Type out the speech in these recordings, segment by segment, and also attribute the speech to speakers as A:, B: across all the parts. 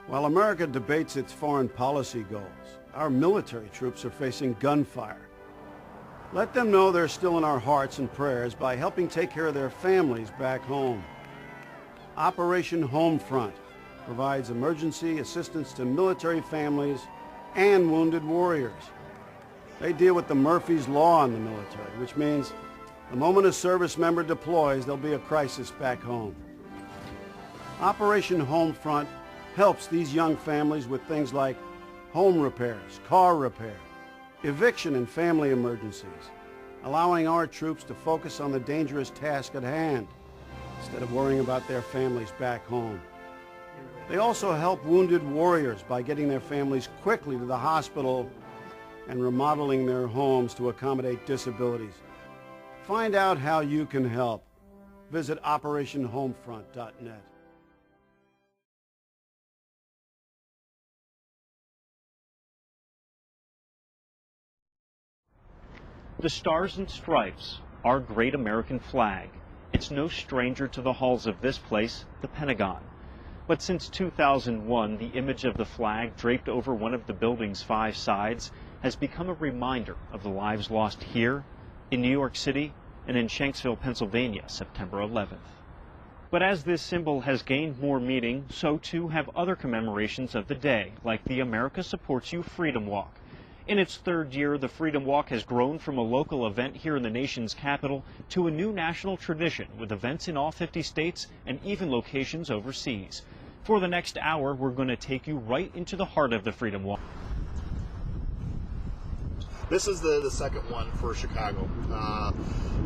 A: While America debates its foreign policy goals, our military troops are facing gunfire. Let them know they're still in our hearts and prayers by helping take care of their families back home. Operation Homefront provides emergency assistance to military families and wounded warriors. They deal with the Murphy's Law in the military, which means the moment a service member deploys, there'll be a crisis back home. Operation Homefront helps these young families with things like home repairs, car repair, eviction and family emergencies, allowing our troops to focus on the dangerous task at hand instead of worrying about their families back home. They also help wounded warriors by getting their families quickly to the hospital and remodeling their homes to accommodate disabilities. Find out how you can help. Visit OperationHomefront.net.
B: The Stars and Stripes, our great American flag. It's no stranger to the halls of this place, the Pentagon. But since 2001, the image of the flag draped over one of the building's 5 sides has become a reminder of the lives lost here, in New York City, and in Shanksville, Pennsylvania, September 11th. But as this symbol has gained more meaning, so too have other commemorations of the day, like the America Supports You Freedom Walk. In its 3rd year, the Freedom Walk has grown from a local event here in the nation's capital to a new national tradition with events in all 50 states and even locations overseas. For the next hour, we're going to take you right into the heart of the Freedom Walk.
C: This is the second one for Chicago,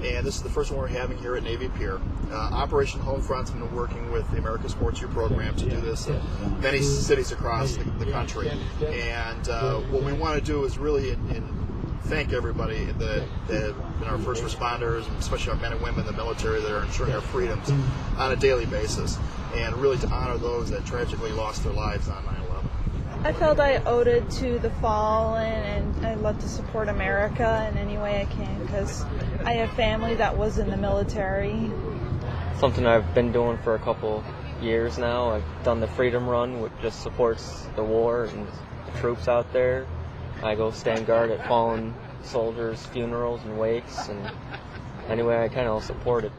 C: and this is the first one we're having here at Navy Pier. Operation Homefront's been working with the America Supports You program to do this in many cities across the country. And what we want to do is really thank everybody that our first responders, and especially our men and women in the military that are ensuring our freedoms on a daily basis, and really to honor those that tragically lost their lives on 9/11.
D: I felt I owed it to the fallen, and I love to support America in any way I can because I have family that was in the military.
E: Something I've been doing for a couple years now. I've done the Freedom Run, which just supports the war and the troops out there. I go stand guard at fallen soldiers' funerals and wakes, and anyway I kind of support it.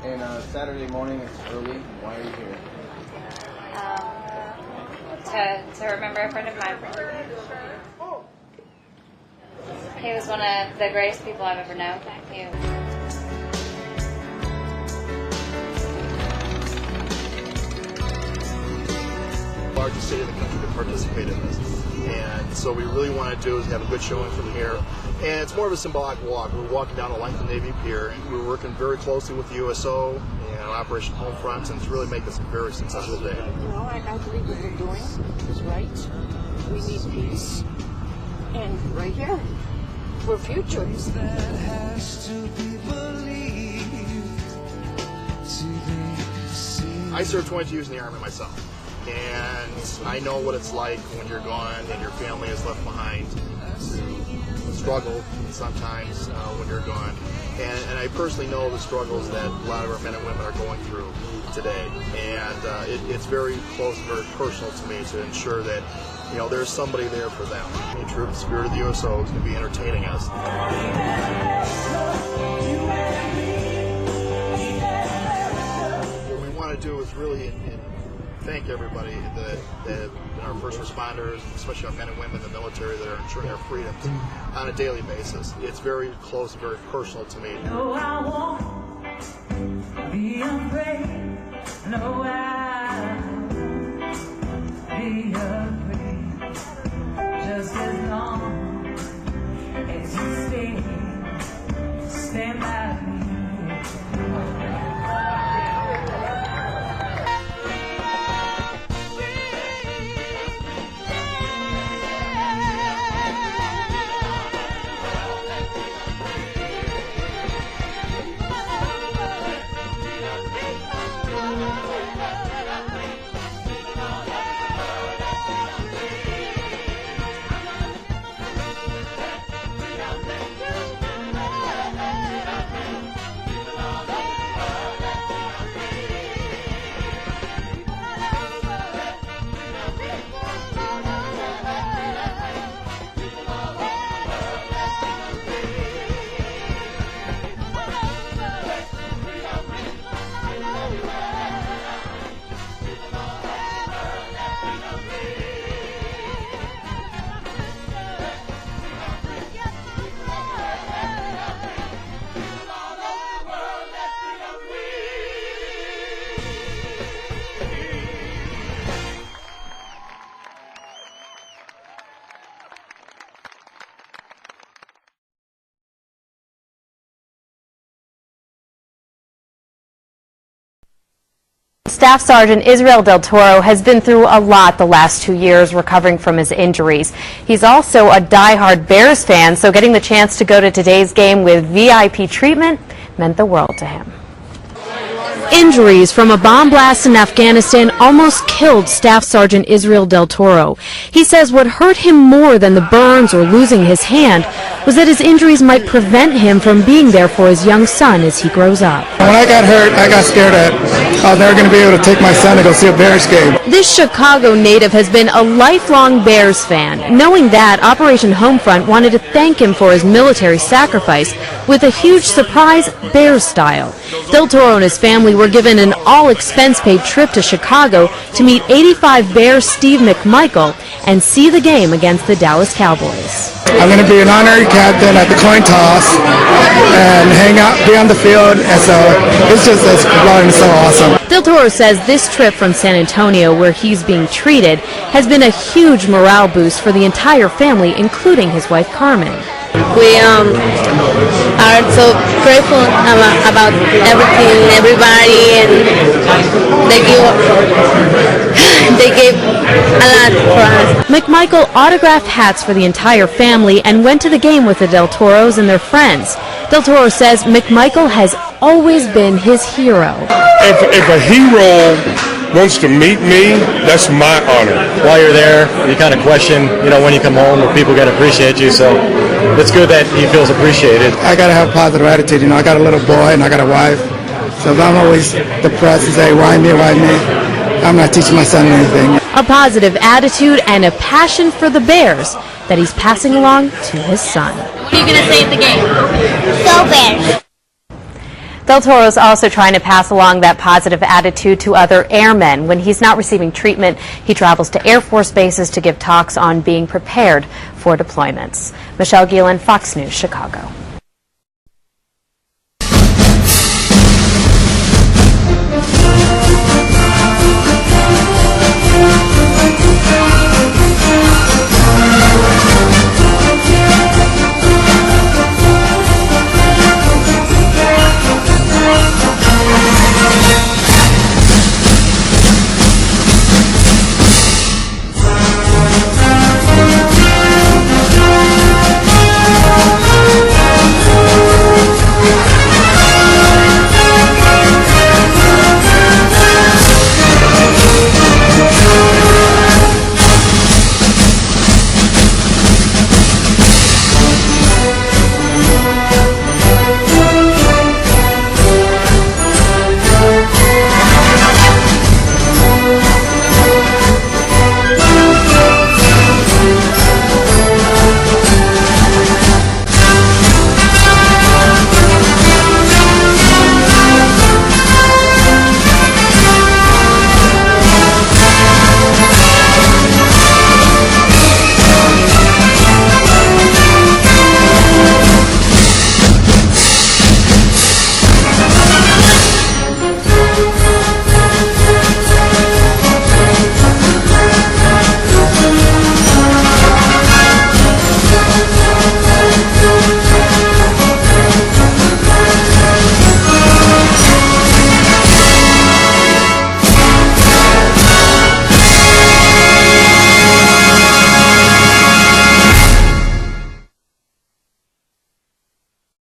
F: And Saturday morning, it's early. Why are you here?
G: To remember a friend of mine. He was one of the greatest people I've ever known.
C: Largest city in the country to participate in this. And so what we really want to do is have a good showing from here. And it's more of a symbolic walk. We're walking down the length of Navy Pier, and we're working very closely with the USO and Operation Homefront, and it's really make this a very successful day.
H: You know, I believe what we're doing is right. We need peace. And right here, we're future.
C: I served 22 years in the Army myself, and I know what it's like when you're gone and your family is left behind to struggle sometimes when you're gone. And I personally know the struggles that a lot of our men and women are going through today. And it's very close, very personal to me to ensure that, you know, there's somebody there for them. The Troop Spirit of the USO is going to be entertaining us. What we want to do is really thank everybody that our first responders, especially our men and women in the military that are ensuring our freedoms on a daily basis. It's very close, very personal to me.
I: No, I won't be afraid. No, I won't be afraid. Just as long as you stand by me.
J: Staff Sergeant Israel Del Toro has been through a lot the last 2 years recovering from his injuries. He's also a diehard Bears fan, so getting the chance to go to today's game with VIP treatment meant the world to him. Injuries from a bomb blast in Afghanistan almost killed Staff Sergeant Israel Del Toro. He says what hurt him more than the burns or losing his hand was that his injuries might prevent him from being there for his young son as he grows up.
K: When I got hurt, I got scared that I was never going to be able to take my son to go see a Bears game.
J: This Chicago native has been a lifelong Bears fan. Knowing that, Operation Homefront wanted to thank him for his military sacrifice with a huge surprise Bears style. Del Toro and his family were given an all-expense-paid trip to Chicago to meet 85 Bears Steve McMichael and see the game against the Dallas Cowboys.
K: I'm going to be an honorary captain at the coin toss and hang out, be on the field, and so it's just so awesome.
J: Del Toro says this trip from San Antonio, where he's being treated, has been a huge morale boost for the entire family, including his wife Carmen.
L: We are so grateful about everything, everybody, and they gave a lot for us.
J: McMichael autographed hats for the entire family and went to the game with the Del Toros and their friends. Del Toro says McMichael has always been his hero.
M: If a hero wants to meet me, that's my honor.
N: While you're there, you kind of question, when you come home, if people can appreciate you, so it's good that he feels appreciated.
K: I got to have a positive attitude, I got a little boy and I got a wife, so if I'm always depressed and say, why me, I'm not teaching my son anything.
J: A positive attitude and a passion for the Bears that he's passing along to his son.
L: What are you going to say at the game? Go Bears!
J: Del Toro is also trying to pass along that positive attitude to other airmen. When he's not receiving treatment, he travels to Air Force bases to give talks on being prepared for deployments. Michelle Gielan, Fox News, Chicago.